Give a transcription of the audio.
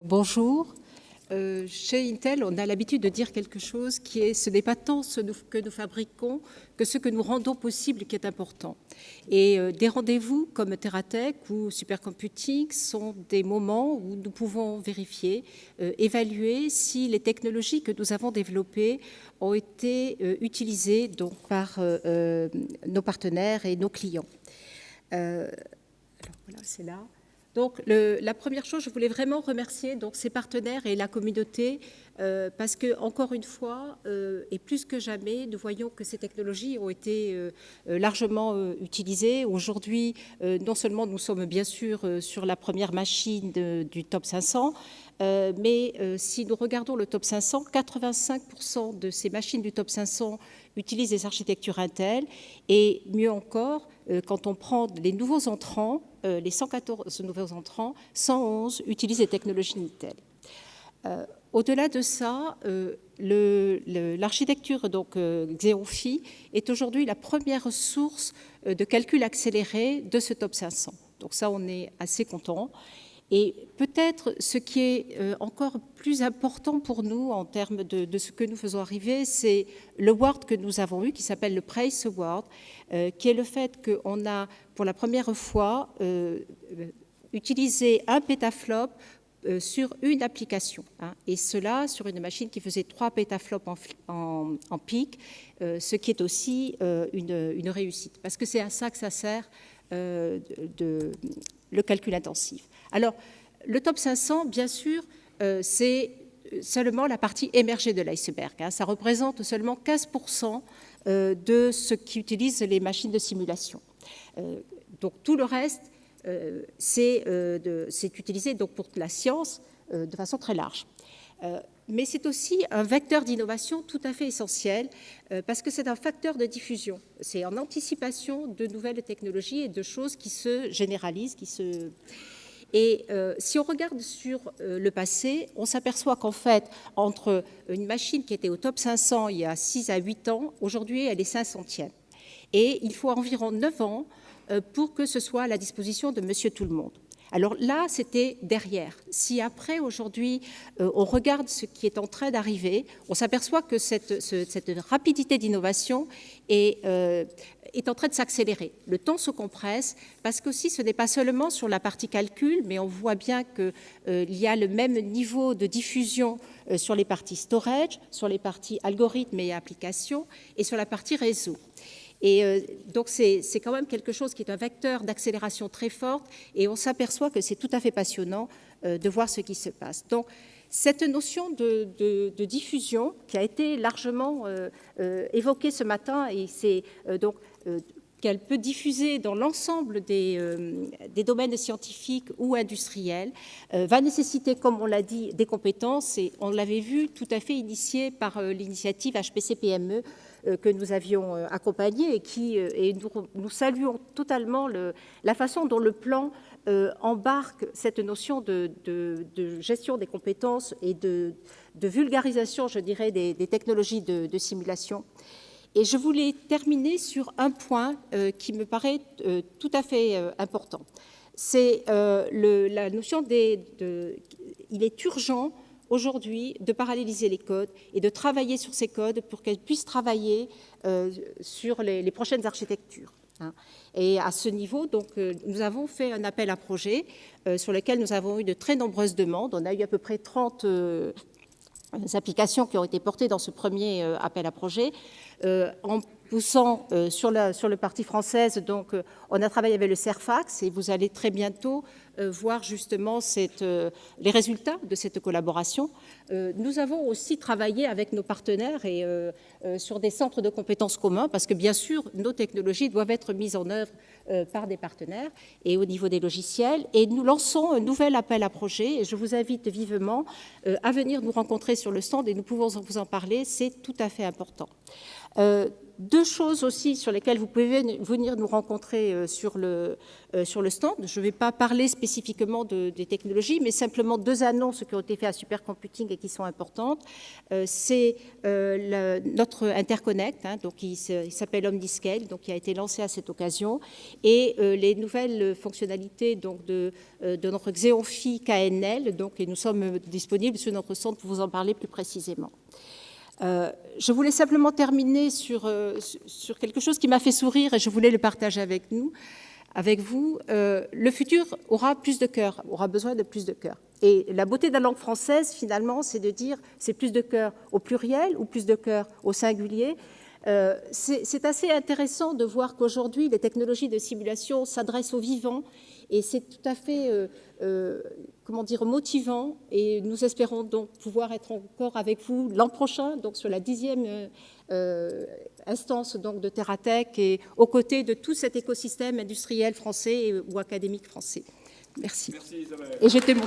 Bonjour. Chez Intel, on a l'habitude de dire quelque chose qui est ce n'est pas tant ce que nous fabriquons que ce que nous rendons possible qui est important. Et des rendez-vous comme TerraTech ou Supercomputing sont des moments où nous pouvons vérifier, évaluer si les technologies que nous avons développées ont été utilisées donc, par nos partenaires et nos clients. Alors voilà, c'est là. Donc, la première chose, je voulais vraiment remercier donc, ces partenaires et la communauté parce que, encore une fois, et plus que jamais, nous voyons que ces technologies ont été largement utilisées. Aujourd'hui, non seulement nous sommes bien sûr sur la première machine du top 500, mais si nous regardons le top 500, 85% de ces machines du top 500 utilisent des architectures Intel et mieux encore, quand on prend les nouveaux entrants, les 114 nouveaux entrants, 111 utilisent des technologies Intel. Au-delà de ça, l'architecture donc Xeon-Phi est aujourd'hui la première source de calcul accéléré de ce top 500. Donc ça, on est assez content. Et peut-être ce qui est encore plus important pour nous en termes de ce que nous faisons arriver, c'est l'award que nous avons eu, qui s'appelle le Price Award, qui est le fait qu'on a pour la première fois utilisé un pétaflop sur une application, hein, et cela sur une machine qui faisait 3 pétaflops en pic, ce qui est aussi une réussite, parce que c'est à ça que ça sert le calcul intensif. Alors, le top 500, bien sûr, c'est seulement la partie émergée de l'iceberg. Hein. Ça représente seulement 15% de ce qu'utilisent les machines de simulation. Donc, tout le reste, c'est utilisé donc, pour la science de façon très large. Mais c'est aussi un vecteur d'innovation tout à fait essentiel parce que c'est un facteur de diffusion. C'est en anticipation de nouvelles technologies et de choses qui se généralisent, Et si on regarde sur le passé, on s'aperçoit qu'en fait, entre une machine qui était au top 500 il y a 6 à 8 ans, aujourd'hui, elle est 500e. Et il faut environ 9 ans pour que ce soit à la disposition de Monsieur Tout-le-Monde. Alors là, c'était derrière. Si après, aujourd'hui, on regarde ce qui est en train d'arriver, on s'aperçoit que cette rapidité d'innovation est en train de s'accélérer. Le temps se compresse parce qu'aussi, ce n'est pas seulement sur la partie calcul, mais on voit bien qu'il y a le même niveau de diffusion sur les parties storage, sur les parties algorithmes et applications, et sur la partie réseau. Et donc, c'est quand même quelque chose qui est un vecteur d'accélération très forte et on s'aperçoit que c'est tout à fait passionnant de voir ce qui se passe. Donc, cette notion de diffusion qui a été largement évoquée ce matin et c'est donc qu'elle peut diffuser dans l'ensemble des domaines scientifiques ou industriels, va nécessiter, comme on l'a dit, des compétences et on l'avait vu tout à fait initié par l'initiative HPC-PME que nous avions accompagné et nous saluons totalement la façon dont le plan embarque cette notion de gestion des compétences et de vulgarisation, je dirais, des technologies de simulation. Et je voulais terminer sur un point qui me paraît tout à fait important. C'est la notion il est urgent aujourd'hui de paralléliser les codes et de travailler sur ces codes pour qu'elles puissent travailler sur les prochaines architectures. Hein. Et à ce niveau, donc, nous avons fait un appel à projet sur lequel nous avons eu de très nombreuses demandes. On a eu à peu près 30 applications qui ont été portées dans ce premier appel à projet. En poussant sur le parti française, donc on a travaillé avec le CERFAX et vous allez très bientôt voir justement les résultats de cette collaboration. Nous avons aussi travaillé avec nos partenaires et sur des centres de compétences communs parce que bien sûr nos technologies doivent être mises en œuvre par des partenaires et au niveau des logiciels. Et nous lançons un nouvel appel à projet et je vous invite vivement à venir nous rencontrer sur le stand et nous pouvons vous en parler, c'est tout à fait important. 2 choses aussi sur lesquelles vous pouvez venir nous rencontrer sur le stand. Je ne vais pas parler spécifiquement des technologies, mais simplement 2 annonces qui ont été faites à Supercomputing et qui sont importantes. C'est notre Interconnect, hein, donc il s'appelle Omniscale, donc qui a été lancé à cette occasion, et les nouvelles fonctionnalités donc, de notre Xeon-Phi KNL, donc, et nous sommes disponibles sur notre stand pour vous en parler plus précisément. Je voulais simplement terminer sur quelque chose qui m'a fait sourire et je voulais le partager avec vous. Le futur aura plus de cœur, aura besoin de plus de cœur. Et la beauté de la langue française, finalement, c'est de dire c'est plus de cœur au pluriel ou plus de cœur au singulier. C'est assez intéressant de voir qu'aujourd'hui, les technologies de simulation s'adressent aux vivants et c'est tout à fait comment dire, motivant. Et nous espérons donc pouvoir être encore avec vous l'an prochain, donc sur la 10e instance donc, de TerraTech et aux côtés de tout cet écosystème industriel français ou académique français. Merci. Merci Isabelle. Et j'étais mon...